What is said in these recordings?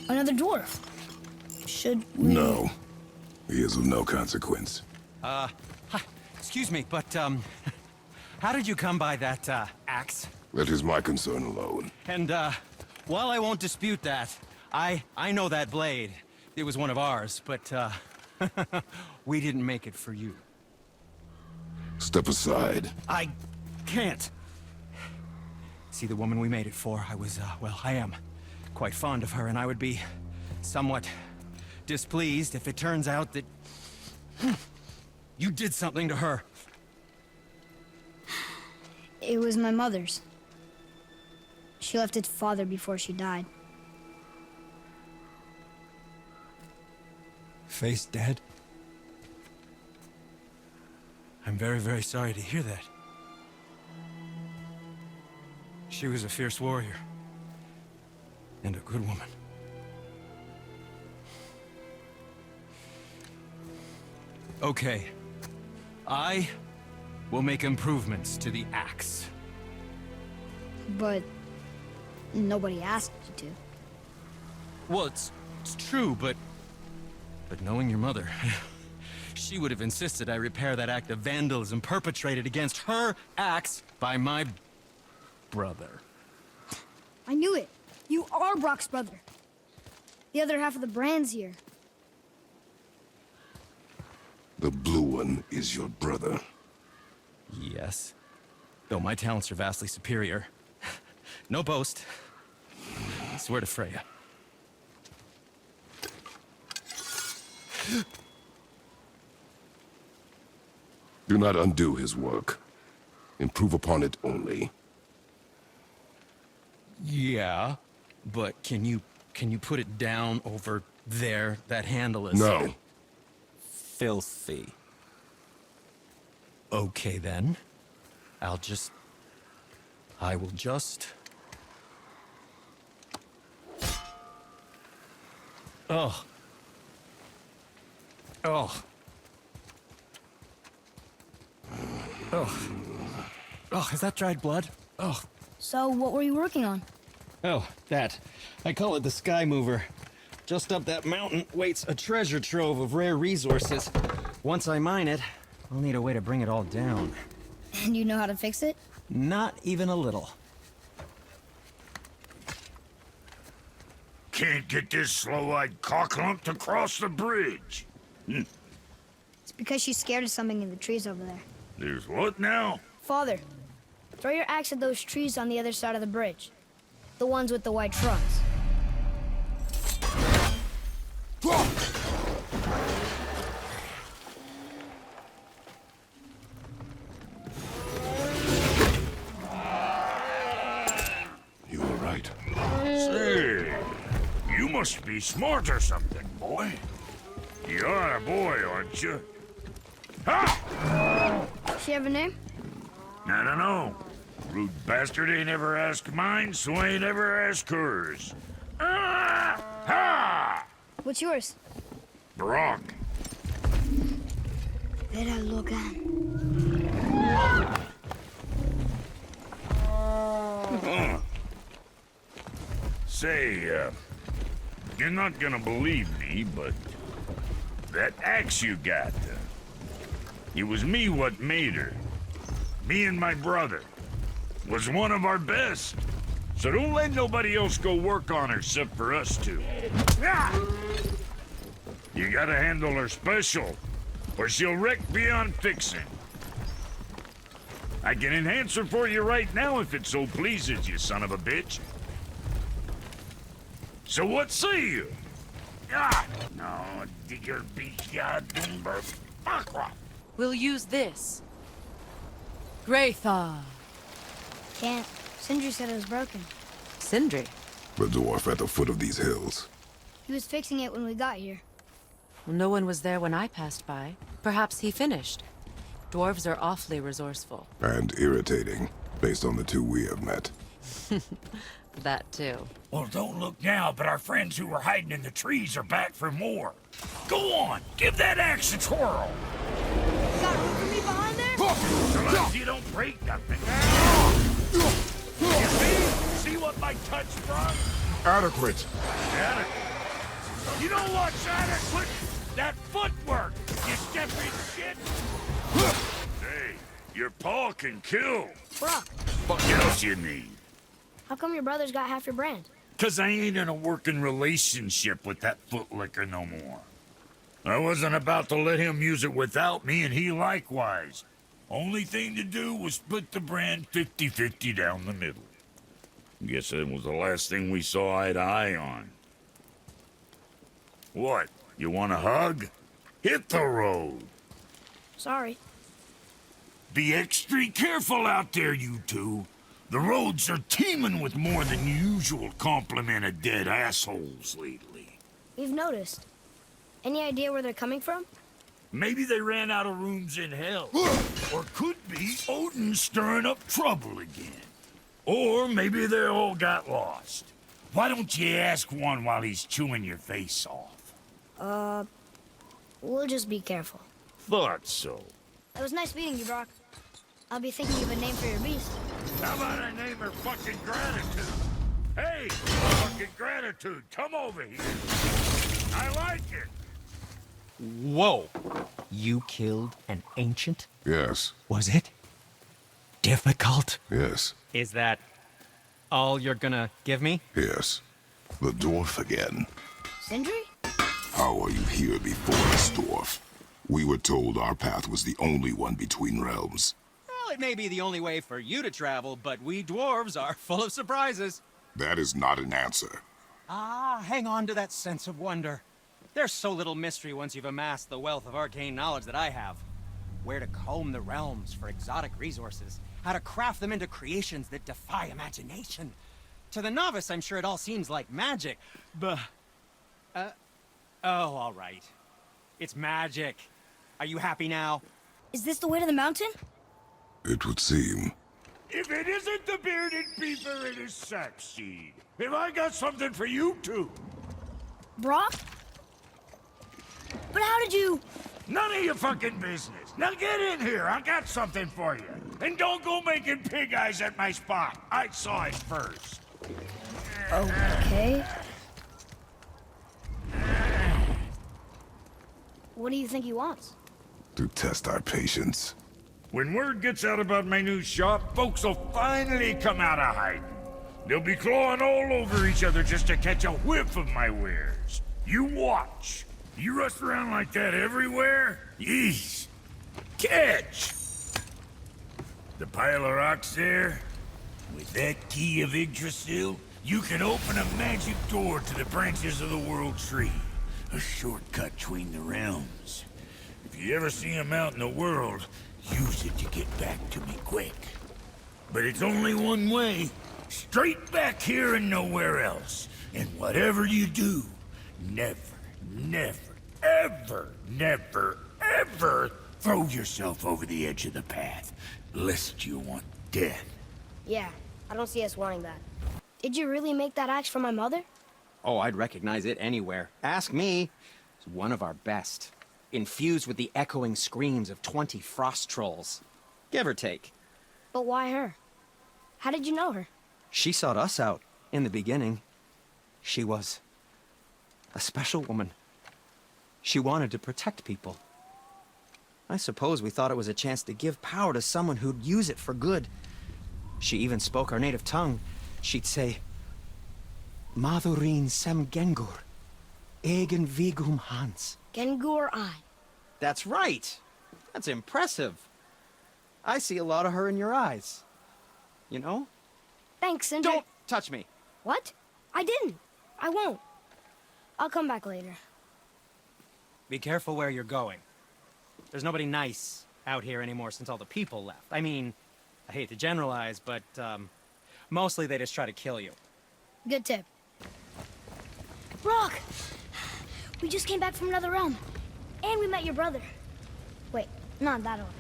Another dwarf. Should we... No. He is of no consequence. Hi, excuse me, but, how did you come by that, axe? That is my concern alone. And, while I won't dispute that, I know that blade. It was one of ours, but, we didn't make it for you. Step aside. I can't. See, the woman we made it for, I was, well, I am quite fond of her, and I would be somewhat displeased if it turns out that you did something to her. It was my mother's. She left its father before she died. Face dead? I'm very, very sorry to hear that. She was a fierce warrior. And a good woman. Okay. I will make improvements to the axe. But nobody asked you to. Well, it's true, but knowing your mother, she would have insisted I repair that act of vandalism perpetrated against her axe by my brother. I knew it. You are Brok's brother. The other half of the brand's here. The blue one is your brother. Yes. Though my talents are vastly superior. No boast. I swear to Freya. Do not undo his work. Improve upon it only. Yeah, but can you put it down over there? That handle is... No. Filthy. Okay, then. I will just... Oh. Oh. Oh. Oh, is that dried blood? Oh. So, what were you working on? Oh, that. I call it the Sky Mover. Just up that mountain waits a treasure trove of rare resources. Once I mine it, I'll need a way to bring it all down. And you know how to fix it? Not even a little. Can't get this slow-eyed cocklump to cross the bridge. It's because she's scared of something in the trees over there. There's what now? Father, throw your axe at those trees on the other side of the bridge. The ones with the white trunks. You were right. Say, you must be smart or something, boy. You are a boy, aren't you? Ha! Does she have a name? I don't know. Rude bastard ain't ever asked mine, so ain't ever asked hers. Ah! Ha! What's yours? Brok. Vera Logan. Say, you're not gonna believe me, but that axe you got, it was me what made her. Me and my brother. Was one of our best. So don't let nobody else go work on her except for us two. Ah! You gotta handle her special, or she'll wreck beyond fixing. I can enhance her for you right now if it so pleases you, son of a bitch. So what say you? Ah! No, digger beach ya dumber fuck. We'll use this. Graythaw. Can't. Sindri said it was broken. Sindri. The dwarf at the foot of these hills. He was fixing it when we got here. Well, no one was there when I passed by. Perhaps he finished. Dwarves are awfully resourceful. And irritating, based on the two we have met. That too. Well, don't look now, but our friends who were hiding in the trees are back for more. Go on, give that axe a twirl. Got room for me behind there? So long as you don't break nothing. You see? my touch sprung? Adequate. Adequate. You don't watch adequate. That footwork. You stepping shit. Hey, your paw can kill. Brok, What else you need? how come your brother's got half your brand? 'Cause I ain't in a working relationship with that footlicker no more. I wasn't about to let him use it without me, and he likewise. Only thing to do was split the brand 50-50 down the middle. Guess that was the last thing we saw eye to eye on. What? You want a hug? Hit the road. Sorry. Be extra careful out there, you two. The roads are teeming with more than usual complement of dead assholes lately. We've noticed. Any idea where they're coming from? Maybe they ran out of rooms in hell. Or could be Odin stirring up trouble again. Or maybe they all got lost. Why don't you ask one while he's chewing your face off? We'll just be careful. Thought so. It was nice meeting you, Brok. I'll be thinking of a name for your beast. How about I name her fucking Gratitude? Hey, fucking Gratitude, come over here. I like it. Whoa! You killed an ancient? Yes. Was it difficult? Yes. Is that all you're gonna give me? Yes. The dwarf again. Sindri? How are you here before us, dwarf? We were told our path was the only one between realms. Well, it may be the only way for you to travel, but we dwarves are full of surprises. That is not an answer. Ah, hang on to that sense of wonder. There's so little mystery once you've amassed the wealth of arcane knowledge that I have. Where to comb the realms for exotic resources, how to craft them into creations that defy imagination. To the novice, I'm sure it all seems like magic, but... oh, all right. It's magic. Are you happy now? Is this the way to the mountain? It would seem. If it isn't the bearded beaver, it is Sackseed. Have I got something for you too? Brok? But how did you... None of your fucking business. Now get in here. I got something for you. And don't go making pig eyes at my spot. I saw it first. Okay. What do you think he wants? To test our patience. When word gets out about my new shop, folks will finally come out of hiding. They'll be clawing all over each other just to catch a whiff of my wares. You watch. You rush around like that everywhere? Yeesh. Catch! The pile of rocks there? With that key of Yggdrasil, you can open a magic door to the branches of the World Tree. A shortcut between the realms. If you ever see him out in the world, use it to get back to me quick. But it's only one way. Straight back here and nowhere else. And whatever you do, never, ever throw yourself over the edge of the path, lest you want death. Yeah, I don't see us wanting that. Did you really make that axe for my mother? Oh, I'd recognize it anywhere. Ask me. It's one of our best. Infused with the echoing screams of 20 frost trolls. Give or take. But why her? How did you know her? She sought us out in the beginning. She was a special woman. She wanted to protect people. I suppose we thought it was a chance to give power to someone who'd use it for good. She even spoke our native tongue. She'd say, Madurin sem gengur, egen vigum hans. Gengur I. That's right. That's impressive. I see a lot of her in your eyes. You know? Thanks, Sindri. Don't touch me. What? I didn't. I won't. I'll come back later. Be careful where you're going. There's nobody nice out here anymore since all the people left. I mean, I hate to generalize, but, mostly they just try to kill you. Good tip. Brok! We just came back from another realm. And we met your brother. Wait, not in that order.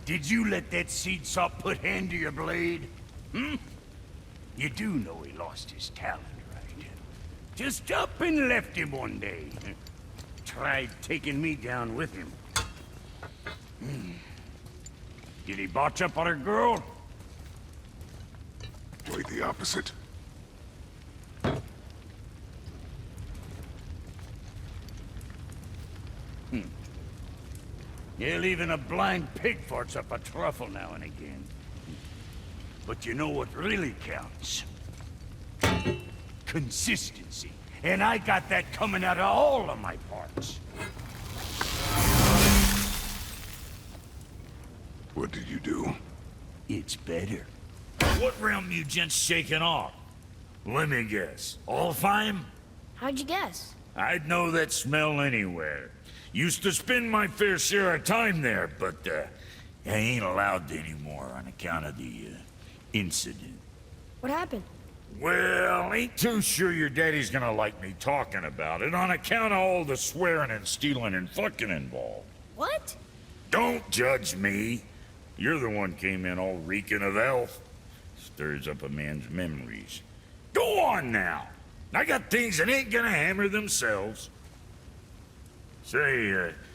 Did you let that seed sop put hand to your blade? You do know he lost his talent, right? Just up and left him one day. Tried taking me down with him. Did he botch up on a girl? quite the opposite. Yeah, even a blind pig farts up a truffle now and again. But you know what really counts? Consistency. And I got that coming out of all of my parts. What did you do? It's better. What realm you gents shaking off? Let me guess. Alfheim? How'd you guess? I'd know that smell anywhere. Used to spend my fair share of time there, but I ain't allowed to anymore on account of the incident. What happened? Well, ain't too sure your daddy's gonna like me talking about it on account of all the swearing and stealing and fucking involved. What? Don't judge me. You're the one came in all reeking of elf. Stirs up a man's memories. Go on now. I got things that ain't gonna hammer themselves. Say,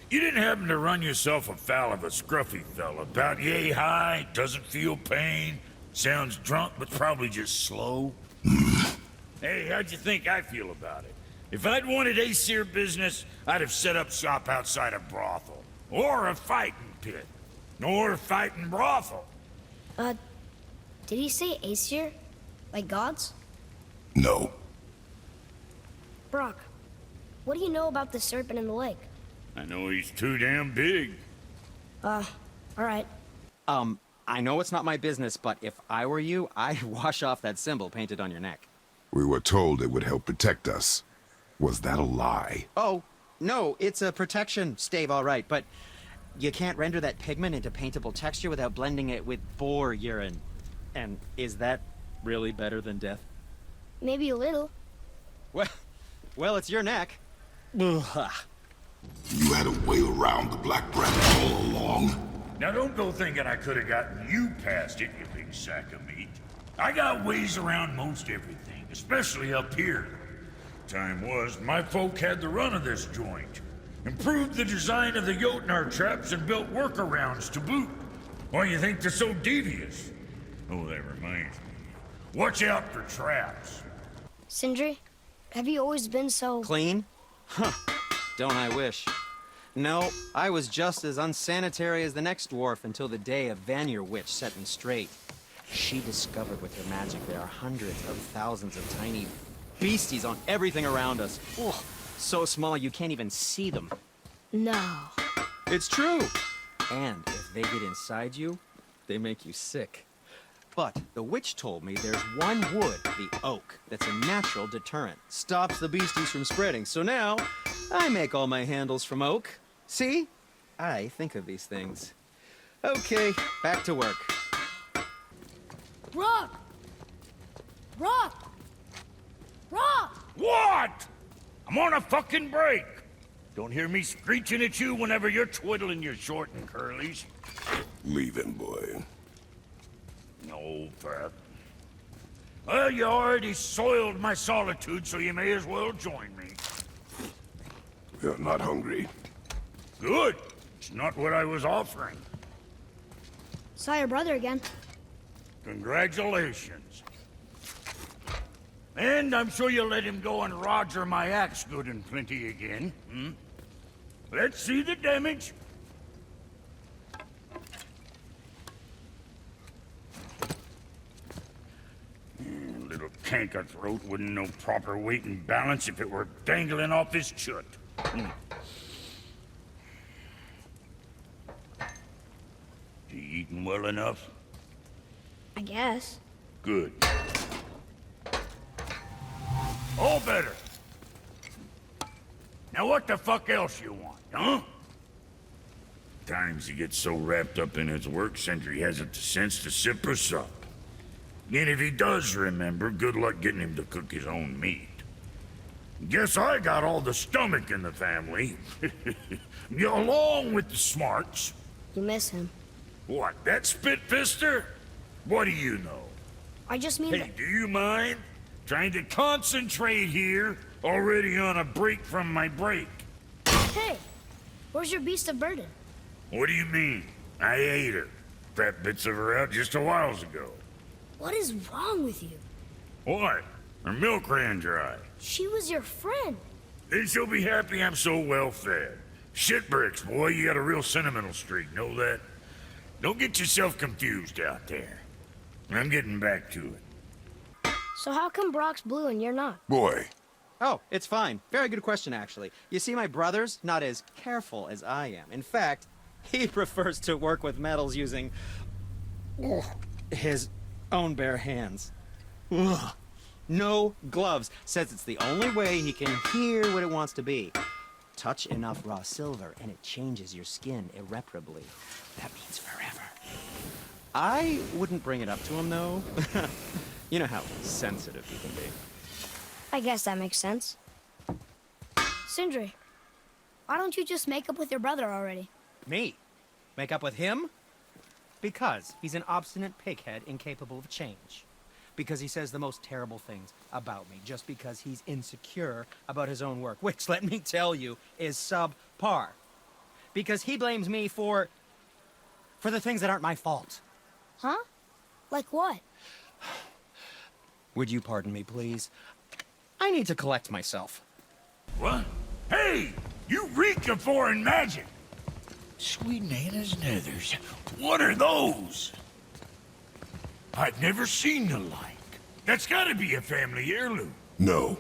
you didn't happen to run yourself afoul of a scruffy fella, about yay high, doesn't feel pain, sounds drunk but probably just slow? Hey, how'd you think I feel about it? If I'd wanted Aesir business, I'd have set up shop outside a brothel. Or a fighting pit. Or a fighting brothel. Did he say Aesir? Like gods? No. Brok, what do you know about the serpent in the lake? I know he's too damn big. Alright. I know it's not my business, but if I were you, I'd wash off that symbol painted on your neck. We were told it would help protect us. Was that a lie? Oh, no, it's a protection stave, all right, but you can't render that pigment into paintable texture without blending it with boar urine. And is that really better than death? Maybe a little. Well, it's your neck. You had a way around the Black Brand all along. Now don't go thinking I could have gotten you past it, you big sack of meat. I got ways around most everything, especially up here. Time was, my folk had the run of this joint. Improved the design of the Jotnar traps and built workarounds to boot. Why you think they're so devious? Oh, that reminds me. Watch out for traps. Sindri, have you always been so... Clean? Huh. Don't I wish. No, I was just as unsanitary as the next dwarf until the day a Vanir witch set me straight. She discovered with her magic there are hundreds of thousands of tiny beasties on everything around us. Oh, so small you can't even see them. No. It's true. And if they get inside you, they make you sick. But the witch told me there's one wood, the oak, that's a natural deterrent. Stops the beasties from spreading. So now, I make all my handles from oak. See? I think of these things. Okay, back to work. Brok! Brok! Brok! What? I'm on a fucking break. Don't hear me screeching at you whenever you're twiddling your short and curlies. Leave him, boy. No, Pat. Well, you already soiled my solitude, so you may as well join me. You're not hungry. Good. It's not what I was offering. Saw your brother again. Congratulations. And I'm sure you'll let him go and roger my axe good and plenty again, hmm? Let's see the damage. Little canker throat wouldn't know proper weight and balance if it were dangling off his chut. You eating well enough? I guess. Good. All better. Now what the fuck else you want, huh? Times he gets so wrapped up in his work, Sentry hasn't the sense to sip or sup. And if he does remember, good luck getting him to cook his own meat. Guess I got all the stomach in the family. Along with the smarts. You miss him. What, that spit-fister? What do you know? I just mean Hey, do you mind? Trying to concentrate here, already on a break from my break. Hey! Where's your beast of burden? What do you mean? I ate her. Fat bits of her out just a while ago. What is wrong with you? What? Her milk ran dry. She was your friend. Then she'll be happy I'm so well fed. Shit bricks, boy, you got a real sentimental streak, know that? Don't get yourself confused out there. I'm getting back to it. So how come Brok's blue and you're not? Boy, Oh, it's fine. Very good question, actually. You see, my brother's not as careful as I am. In fact, he prefers to work with metals using his own bare hands. Ugh. No gloves. Says it's the only way he can hear what it wants to be. Touch enough raw silver and it changes your skin irreparably. That means forever. I wouldn't bring it up to him, though. You know how sensitive he can be. I guess that makes sense. Sindri, why don't you just make up with your brother already? Me? Make up with him? Because he's an obstinate pighead incapable of change. Because he says the most terrible things about me, just because he's insecure about his own work, which, let me tell you, is subpar. Because he blames me for the things that aren't my fault. Huh? Like what? Would you pardon me, please? I need to collect myself. What? Hey! You reek of foreign magic! Sweet Nana's nethers. What are those? I've never seen the like. That's gotta be a family heirloom. no.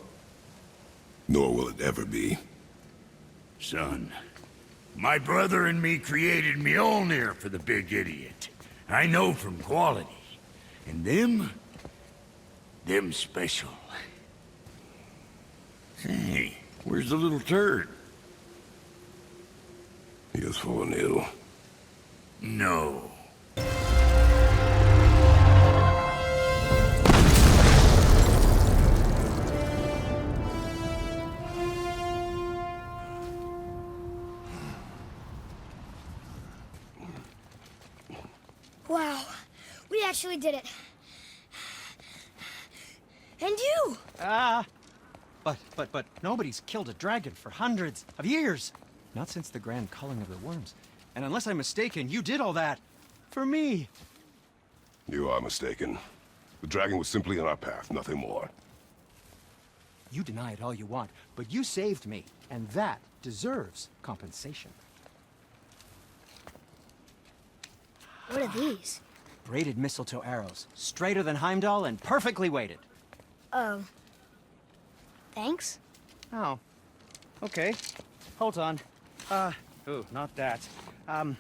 Nor will it ever be. Son, my brother and me created Mjolnir for the big idiot. I know from quality. And them special. Hey, where's the little turd? He has fallen ill. No. Wow, we actually did it. And you! But nobody's killed a dragon for hundreds of years. Not since the grand culling of the worms. And unless I'm mistaken, you did all that for me. You are mistaken. The dragon was simply in our path, nothing more. You deny it all you want, but you saved me, and that deserves compensation. What are these? Braided mistletoe arrows, straighter than Heimdall and perfectly weighted. Oh. Thanks? Oh. Okay. Hold on. Ooh, not that. Have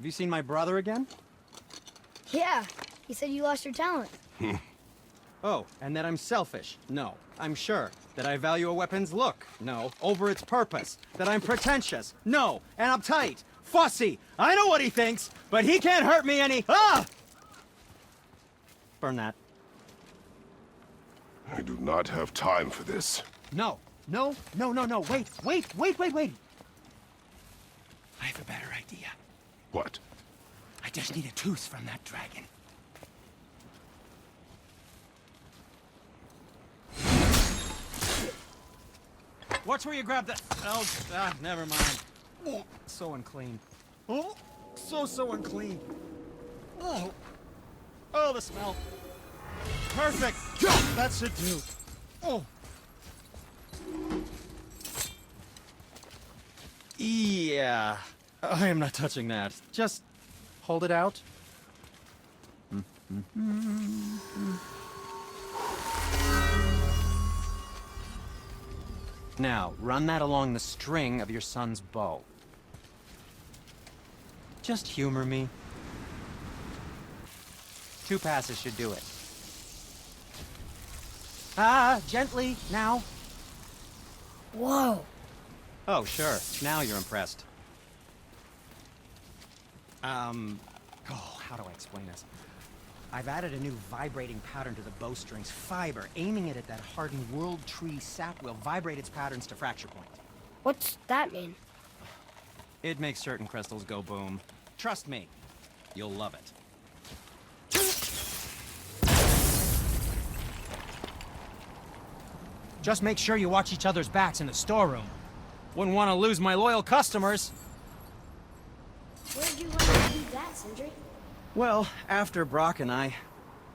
you seen my brother again? Yeah, he said you lost your talent. Oh, and that I'm selfish? No, I'm sure. That I value a weapon's look? No, over its purpose. That I'm pretentious? No, and uptight, fussy. I know what he thinks, but he can't hurt me any. Ah! Burn that. I do not have time for this. No. Wait. I have a better idea. What? I just need a tooth from that dragon. Watch where you grab that. Oh, never mind. Oh, so unclean. Oh, so unclean. Oh, the smell. Perfect. That should do. Oh. Yeah. I am not touching that. Just hold it out. Now, run that along the string of your son's bow. Just humor me. 2 passes should do it. Gently, now. Whoa. Oh, sure. Now you're impressed. How do I explain this? I've added a new vibrating pattern to the bowstring's fiber. Aiming it at that hardened world tree sap will vibrate its patterns to fracture point. What's that mean? It makes certain crystals go boom. Trust me, you'll love it. Just make sure you watch each other's backs in the storeroom. Wouldn't want to lose my loyal customers. Where'd you learn to do that, Sindri? Well, after Brok and I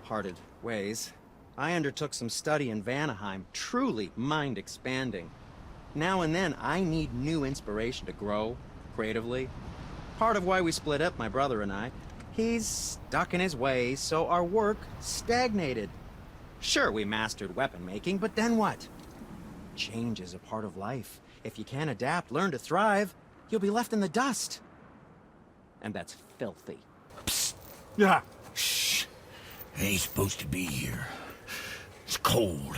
parted ways, I undertook some study in Vanaheim, truly mind-expanding. Now and then, I need new inspiration to grow, creatively. Part of why we split up, my brother and I. He's stuck in his ways, so our work stagnated. Sure, we mastered weapon making, but then what? Change is a part of life. If you can't adapt, learn to thrive, you'll be left in the dust. And that's filthy. Psst. Yeah. Shh. I ain't supposed to be here. It's cold.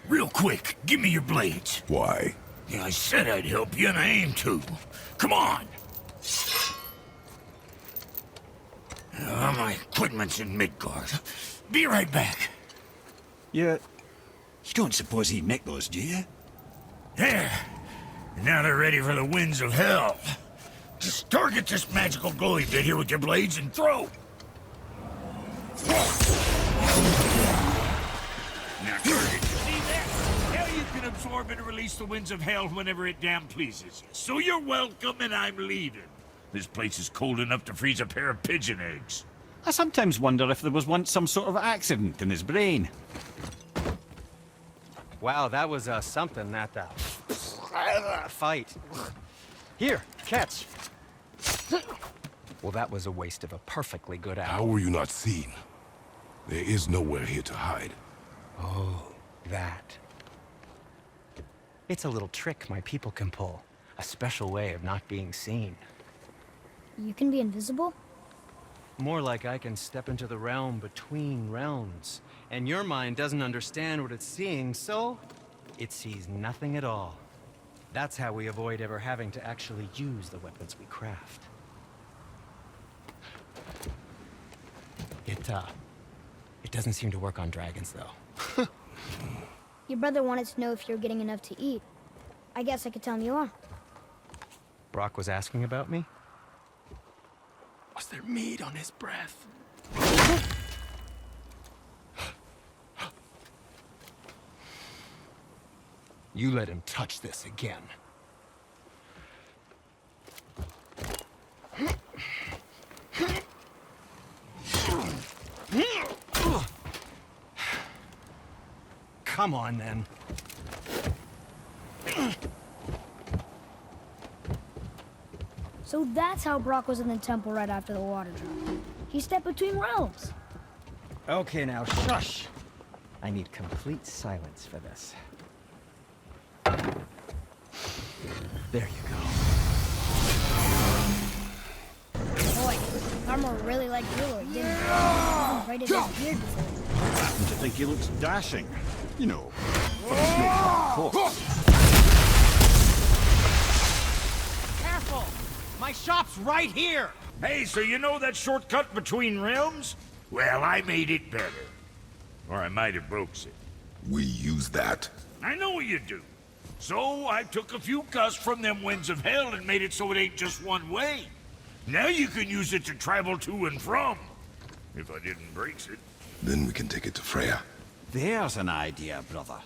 Real quick, give me your blades. Why? Yeah, I said I'd help you, and I aim to. Come on. My equipment's in Midgard. Be right back. You don't suppose he'd make those, do you? There. Now they're ready for the winds of hell. Just target this magical glowy bit here with your blades and throw. Now target. See that? Now you can absorb and release the winds of hell whenever it damn pleases you. So you're welcome, and I'm leaving. This place is cold enough to freeze a pair of pigeon eggs. I sometimes wonder if there was once some sort of accident in his brain. Wow, that was something, that fight. Here, catch. Well, that was a waste of a perfectly good How hour. were you not seen? There is nowhere here to hide. Oh, that. It's a little trick my people can pull. A special way of not being seen. You can be invisible? More like I can step into the realm between realms. And your mind doesn't understand what it's seeing, so it sees nothing at all. That's how we avoid ever having to actually use the weapons we craft. It doesn't seem to work on dragons, though. Your brother wanted to know if you're getting enough to eat. I guess I could tell him you are. Brok was asking about me? Was there meat on his breath? You let him touch this again. Come on, then. So that's how Brok was in the temple right after the water drop. He stepped between realms. Okay, now, shush. I need complete silence for this. There you go. Boy, Armor really liked Gilroy, didn't he? Right as his Geirdriful. I happen to think he looks dashing. You know, but he's no horse. Careful! My shop's right here! Hey, so you know that shortcut between realms? Well, I made it better. Or I might have broke it. We use that. I know you do. So I took a few cuss from them winds of hell and made it so it ain't just one way. Now you can use it to travel to and from. If I didn't break it. Then we can take it to Freya. There's an idea, brother.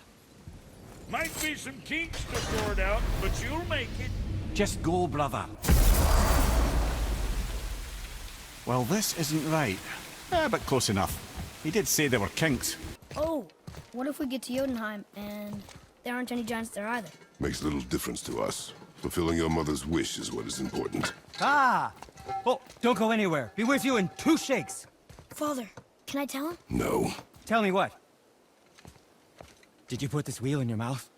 Might be some kinks to sort out, but you'll make it. Just go, brother. Well, this isn't right. But close enough. He did say there were kinks. Oh, what if we get to Jotunheim and there aren't any giants there either? Makes little difference to us. Fulfilling your mother's wish is what is important. Ah! Oh, don't go anywhere. Be with you in 2 shakes. Father, can I tell him? No. Tell me what? Did you put this wheel in your mouth?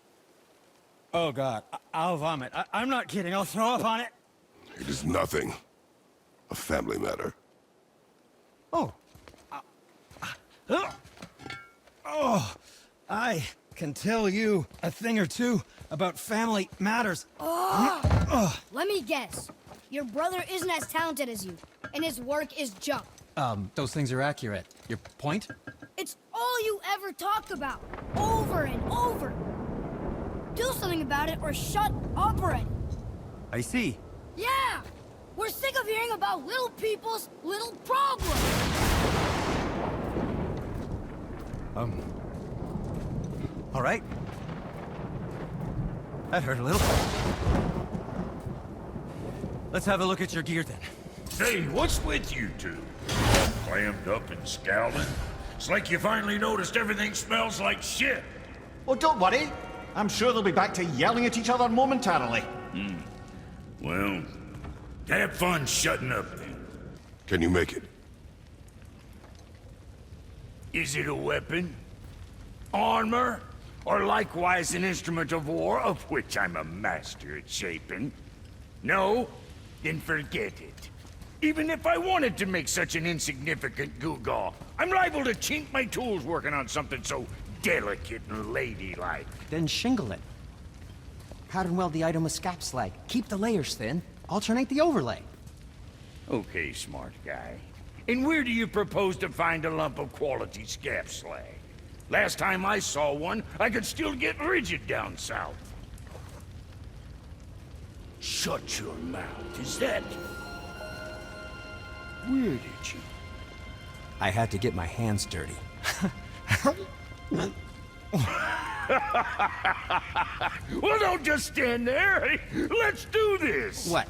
Oh, God. I'll vomit. I'm not kidding. I'll throw up on it. It is nothing. A family matter. Oh. Oh, I can tell you a thing or two about family matters. Let me guess. Your brother isn't as talented as you, and his work is junk. Those things are accurate. Your point? It's all you ever talk about, over and over. Do something about it or shut up already. I see. Yeah! We're sick of hearing about little people's little problems. All right. That hurt a little. Let's have a look at your gear then. Hey, what's with you two? Clammed up and scowling? It's like you finally noticed everything smells like shit. Oh, don't worry. I'm sure they'll be back to yelling at each other momentarily. Well, have fun shutting up then. Can you make it? Is it a weapon? Armor? Or likewise an instrument of war, of which I'm a master at shaping? No? Then forget it. Even if I wanted to make such an insignificant gewgaw, I'm liable to chink my tools working on something so delicate and ladylike. Then shingle it. Pattern weld the item with scap slag. Keep the layers thin. Alternate the overlay. Okay, smart guy. And where do you propose to find a lump of quality scap slag? Last time I saw one, I could still get rigid down south. Shut your mouth, is that... Where did you... I had to get my hands dirty. Well, don't just stand there. Let's do this. What?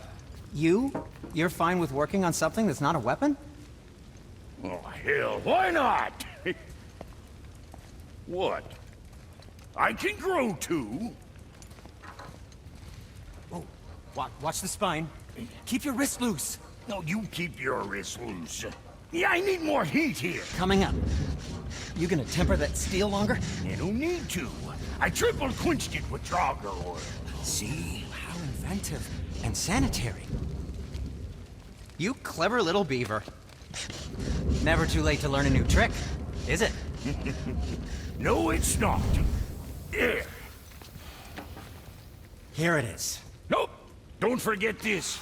You're fine with working on something that's not a weapon? Oh, hell, why not? What? I can grow too. Oh, watch the spine. Keep your wrist loose. No, you keep your wrist loose. Yeah, I need more heat here. Coming up. You gonna temper that steel longer? You don't need to. I triple quenched it with Draugr oil. See? How inventive and sanitary. You clever little beaver. Never too late to learn a new trick, is it? No, it's not. There. Here it is. Nope. Don't forget this.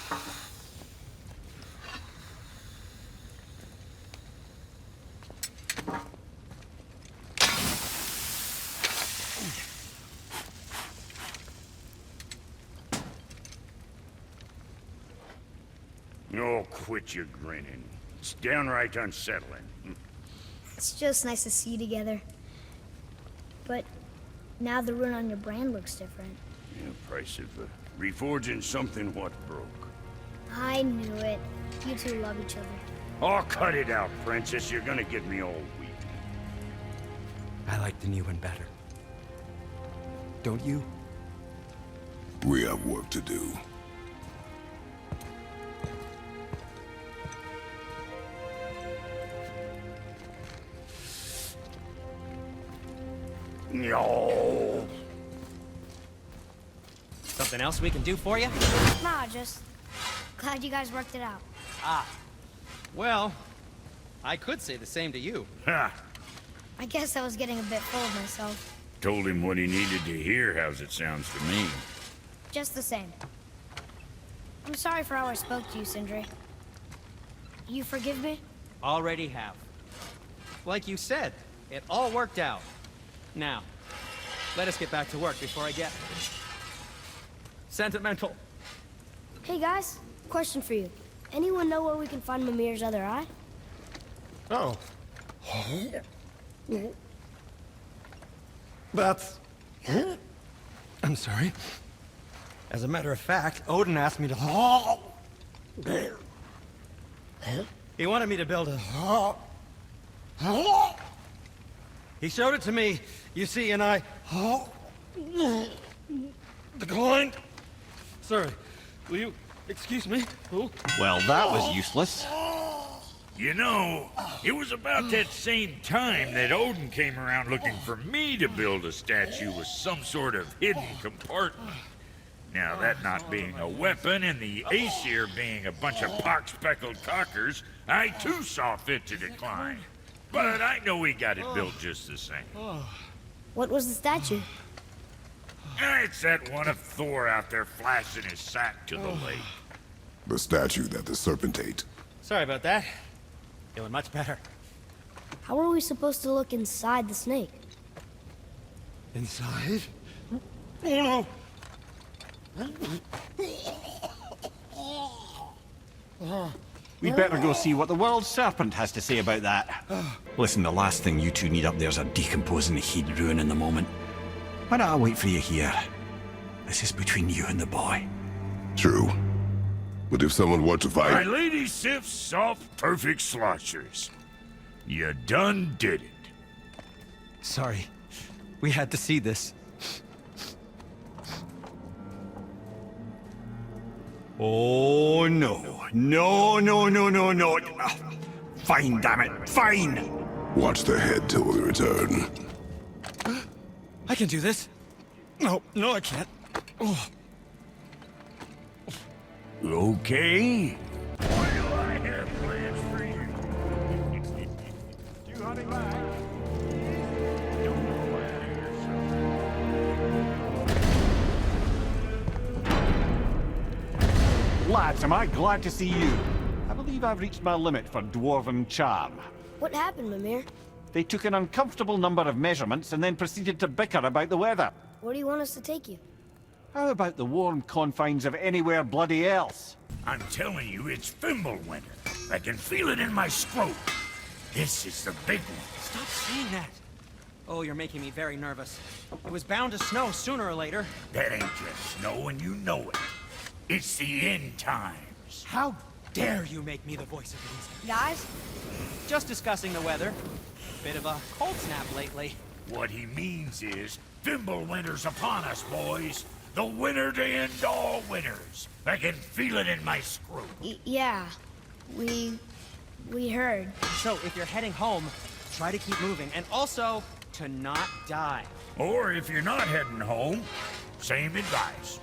Oh, quit your grinning. It's downright unsettling. It's just nice to see you together. But now the rune on your brand looks different. Yeah, price of reforging something what broke. I knew it. You two love each other. Oh, cut it out, princess. You're gonna get me all weak. I like the new one better. Don't you? We have work to do. No. Something else we can do for you? Nah, just glad you guys worked it out. Well, I could say the same to you. Ha! I guess I was getting a bit full of myself. Told him what he needed to hear, how's it sounds to me. Just the same. I'm sorry for how I spoke to you, Sindri. You forgive me? Already have. Like you said, it all worked out. Now, let us get back to work before I get sentimental. Hey guys, question for you. Anyone know where we can find Mimir's other eye? Oh. That's... I'm sorry. As a matter of fact, Odin asked me to... He wanted me to build a... He showed it to me, you see, and I... declined. Sorry, will you excuse me? Oh. Well, that was useless. You know, it was about that same time that Odin came around looking for me to build a statue with some sort of hidden compartment. Now, that not being a weapon and the Aesir being a bunch of pock-speckled cockers, I too saw fit to decline. But I know we got it built just the same. What was the statue? It's that one of Thor out there flashing his sack to the lake. The statue that the Serpent ate. Sorry about that. Feeling much better. How are we supposed to look inside the snake? Inside? Oh no! We'd better go see what the world's Serpent has to say about that. Listen, the last thing you two need up there's a decomposing he'd ruin in the moment. Why don't I wait for you here? This is between you and the boy. True. But if someone were to My fight... lady Sif's soft, perfect sloshers. You done did it. Sorry. We had to see this. Oh, no. No, no, no, no, no. Fine, damn it. Fine! Watch the head till we return. I can do this. No, I can't. Oh. Okay? Why do I have plans for you? You hunting back? Don't know why I hear so. Lads, am I glad to see you? I believe I've reached my limit for dwarven charm. What happened, Mimir? They took an uncomfortable number of measurements and then proceeded to bicker about the weather. Where do you want us to take you? How about the warm confines of anywhere bloody else? I'm telling you, it's Fimbulwinter. I can feel it in my scrotum. This is the big one. Stop saying that. Oh, you're making me very nervous. It was bound to snow sooner or later. That ain't just snow, and you know it. It's the end times. How dare you make me the voice of reason? Guys? Just discussing the weather. Bit of a cold snap lately. What he means is, Fimbulwinter's upon us, boys. The winter to end all winters. I can feel it in my screw. Yeah. We heard. So, if you're heading home, try to keep moving, and also, to not die. Or if you're not heading home, same advice.